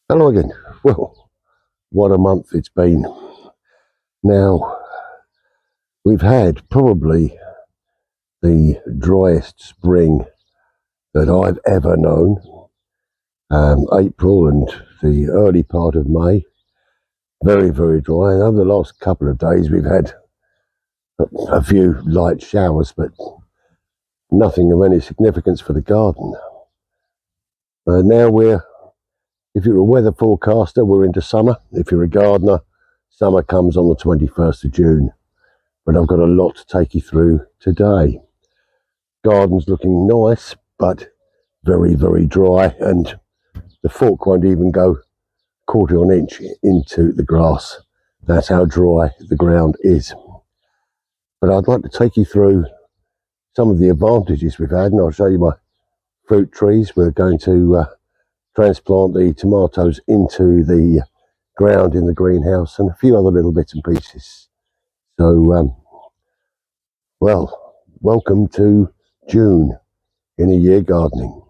Hello again. Well, what a month it's been. Now, we've had probably the driest spring that I've ever known. April and the early part of May, very, very dry. And over the last couple of days, we've had a few light showers, but nothing of any significance for the garden. Now if you're a weather forecaster, we're into summer. If you're a gardener, summer comes on the 21st of June. But I've got a lot to take you through today. Garden's looking nice, but very, very dry, and the fork won't even go quarter of an inch into the grass. That's how dry the ground is. But I'd like to take you through some of the advantages we've had, and I'll show you my fruit trees. We're going to transplant the tomatoes into the ground in the greenhouse and a few other little bits and pieces. So, well, welcome to June in a year gardening.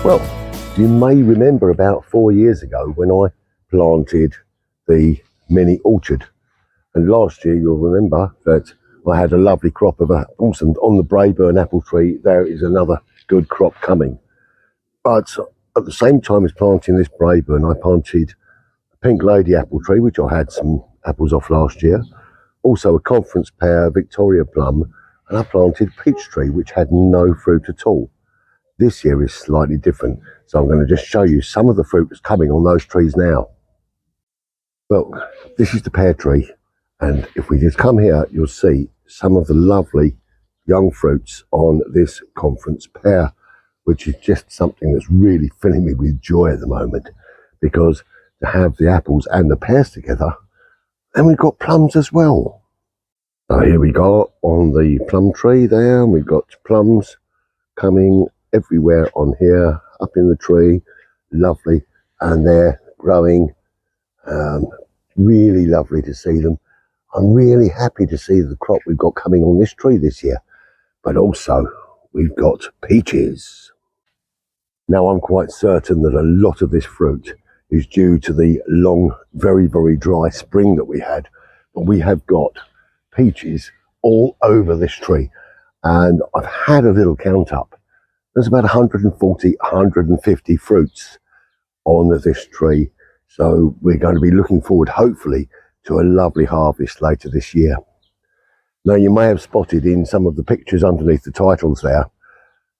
Well, you may remember about 4 years ago when I planted the mini orchard. And last year you'll remember that I had a lovely crop of apples, and on the Braeburn apple tree there is another good crop coming. But at the same time as planting this Braeburn, I planted a Pink Lady apple tree, which I had some apples off last year. Also a conference pear Victoria plum, and I planted a peach tree which had no fruit at all. This year is slightly different, so I'm going to just show you some of the fruit that's coming on those trees now. Well, this is the pear tree, and if we just come here, you'll see some of the lovely young fruits on this conference pear, which is just something that's really filling me with joy at the moment, because to have the apples and the pears together, and we've got plums as well. So here we go on the plum tree there, and we've got plums coming everywhere on here, up in the tree, lovely, and they're growing. Really lovely to see them. I'm really happy to see the crop we've got coming on this tree this year, but also we've got peaches. Now I'm quite certain that a lot of this fruit is due to the long, very, very dry spring that we had, but we have got peaches all over this tree, and I've had a little count up. There's about 140, 150 fruits on this tree. So we're going to be looking forward, hopefully, to a lovely harvest later this year. Now, you may have spotted in some of the pictures underneath the titles there,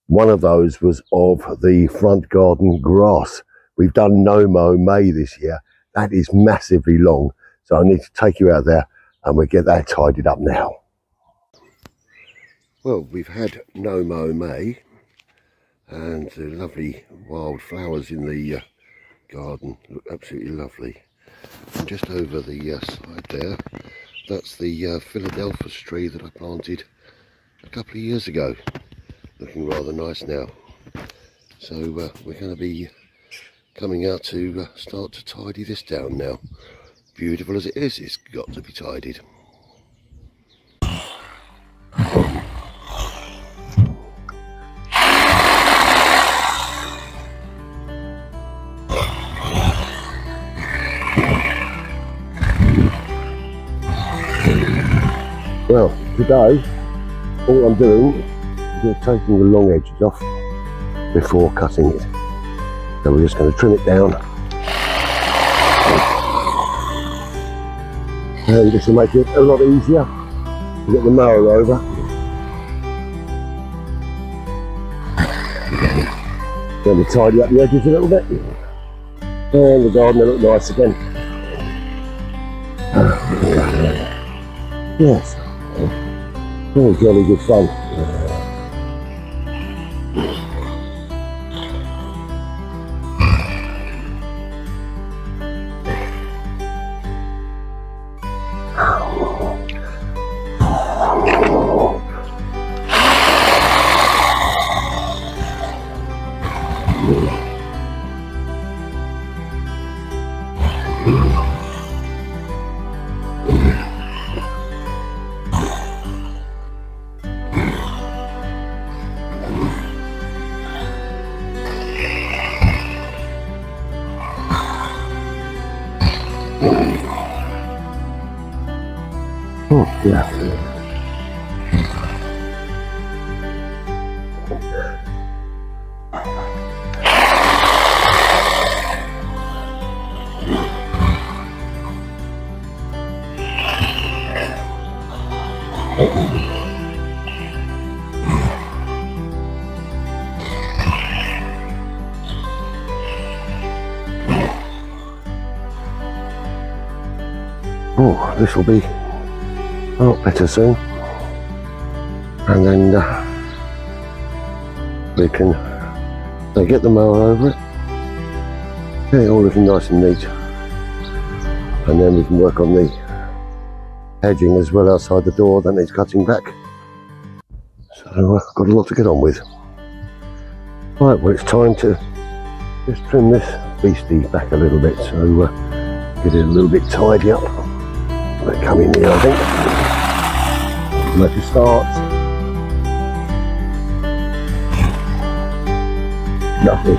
one of those was of the front garden grass. We've done no mow May this year. That is massively long. So I need to take you out there and we'll get that tidied up now. Well, we've had no mow May, and the lovely wild flowers in the garden look absolutely lovely. And just over the side there, that's the Philadelphus tree that I planted a couple of years ago. Looking rather nice now. So we're going to be coming out to start to tidy this down now. Beautiful as it is, it's got to be tidied. Well, today, all I'm doing is just taking the long edges off before cutting it. So we're just going to trim it down. And this will make it a lot easier to get the mower over. Going to tidy up the edges a little bit. And the garden will look nice again. Yes. Oh, jolly good fun. Oh, yeah. Oh, this will be a lot better soon. And then we can get the mower over it, get it all looking nice and neat, and then we can work on the hedging as well outside the door that needs cutting back. So I've got a lot to get on with. Right, well, it's time to just trim this beastie back a little bit, so get it a little bit tidy up. Let come in here, I think. Make a start. Nothing.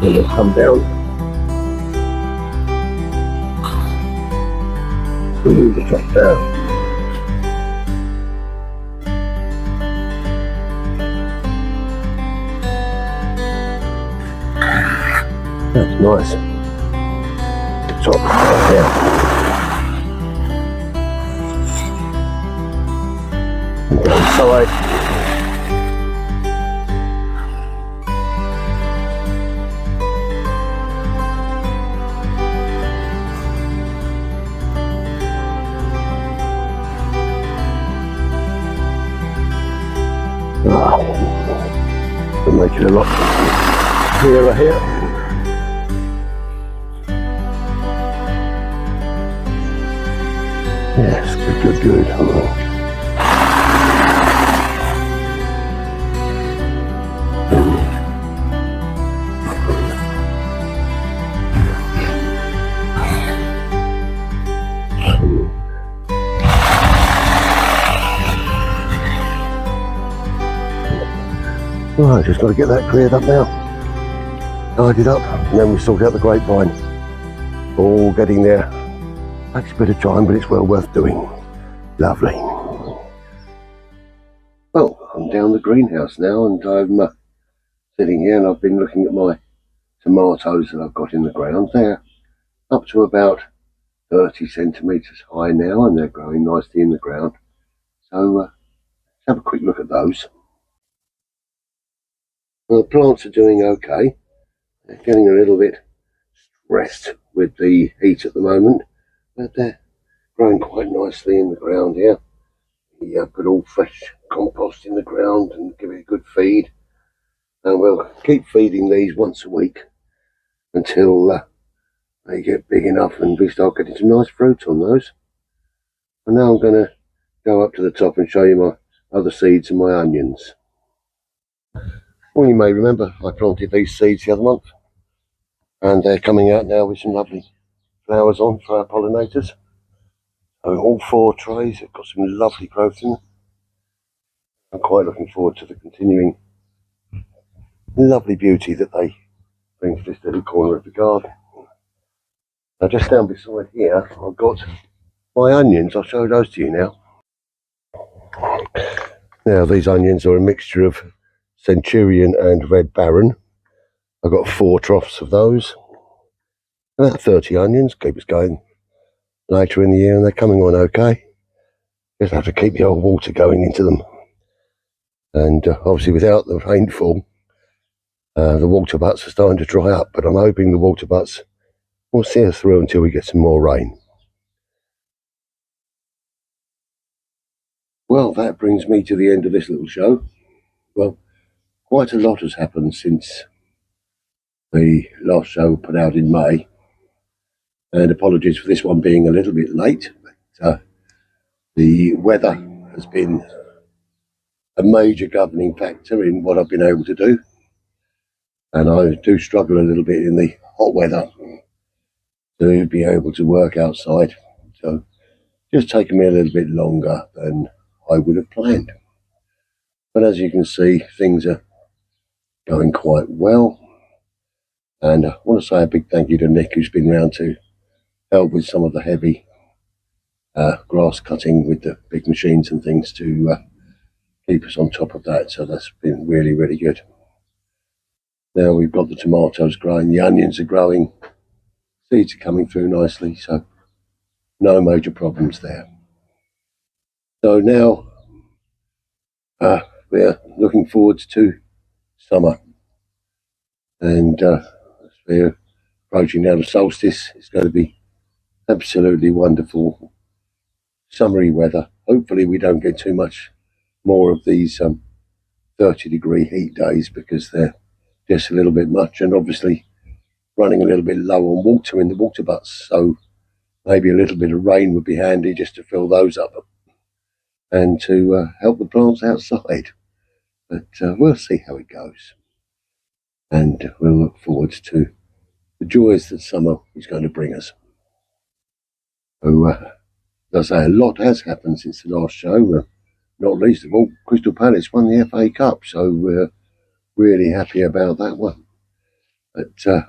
Then it'll come down. Move the top down. That's nice. Top right there. And down side. To make it a lot clearer here. Yes, good. Right, just got to get that cleared up now. Tidied up, and then we sort out the grapevine. All getting there. Takes a bit of time, but it's well worth doing. Lovely. Well, I'm down the greenhouse now, and I'm sitting here, and I've been looking at my tomatoes that I've got in the ground. They're up to about 30 centimetres high now, and they're growing nicely in the ground. So let's have a quick look at those. Well, the plants are doing okay. They're getting a little bit stressed with the heat at the moment, but they're growing quite nicely in the ground here. You put all fresh compost in the ground and give it a good feed, and we'll keep feeding these once a week until they get big enough and we start getting some nice fruit on those. And now I'm going to go up to the top and show you my other seeds and my onions. Well, you may remember I planted these seeds the other month, and they're coming out now with some lovely flowers on for our pollinators. So all 4 trays have got some lovely growth in them. I'm quite looking forward to the continuing lovely beauty that they bring to this little corner of the garden. Now just down beside here I've got my onions. I'll show those to you now. Now these onions are a mixture of Centurion and Red Baron. I've got 4 troughs of those. About 30 onions, keep us going later in the year, and they're coming on okay. Just have to keep the old water going into them. And obviously without the rainfall, The water butts are starting to dry up, but I'm hoping the water butts will see us through until we get some more rain. Well, that brings me to the end of this little show. Well, quite a lot has happened since the last show put out in May, and apologies for this one being a little bit late, but the weather has been a major governing factor in what I've been able to do, and I do struggle a little bit in the hot weather to be able to work outside, so just taken me a little bit longer than I would have planned. But as you can see, things are going quite well, and I want to say a big thank you to Nick, who's been round to help with some of the heavy grass cutting with the big machines and things to keep us on top of that, so that's been really, really good. Now we've got the tomatoes growing, the onions are growing, seeds are coming through nicely, so no major problems there. So now we're looking forward to summer, and we're approaching now the solstice. It's going to be absolutely wonderful summery weather. Hopefully we don't get too much more of these 30-degree heat days, because they're just a little bit much, and obviously running a little bit low on water in the water butts, so maybe a little bit of rain would be handy just to fill those up and to help the plants outside. But we'll see how it goes, and we'll look forward to the joys that summer is going to bring us. So, as I say, a lot has happened since the last show, not least of all, Crystal Palace won the FA Cup, so we're really happy about that one. But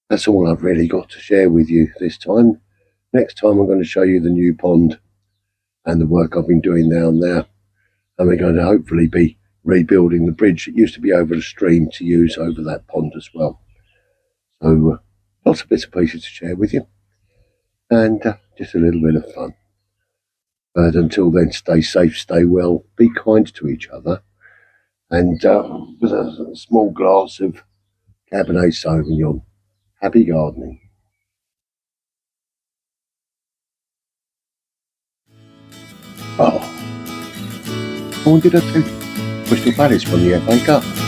that's all I've really got to share with you this time. Next time I'm going to show you the new pond and the work I've been doing down there, and we're going to hopefully be rebuilding the bridge that used to be over the stream to use over that pond as well. So lots of bits and pieces to share with you, and just a little bit of fun. But until then, stay safe, stay well, be kind to each other, and with a small glass of Cabernet Sauvignon, happy gardening. Oh, I wanted to Crystal Palace won the FA Cup.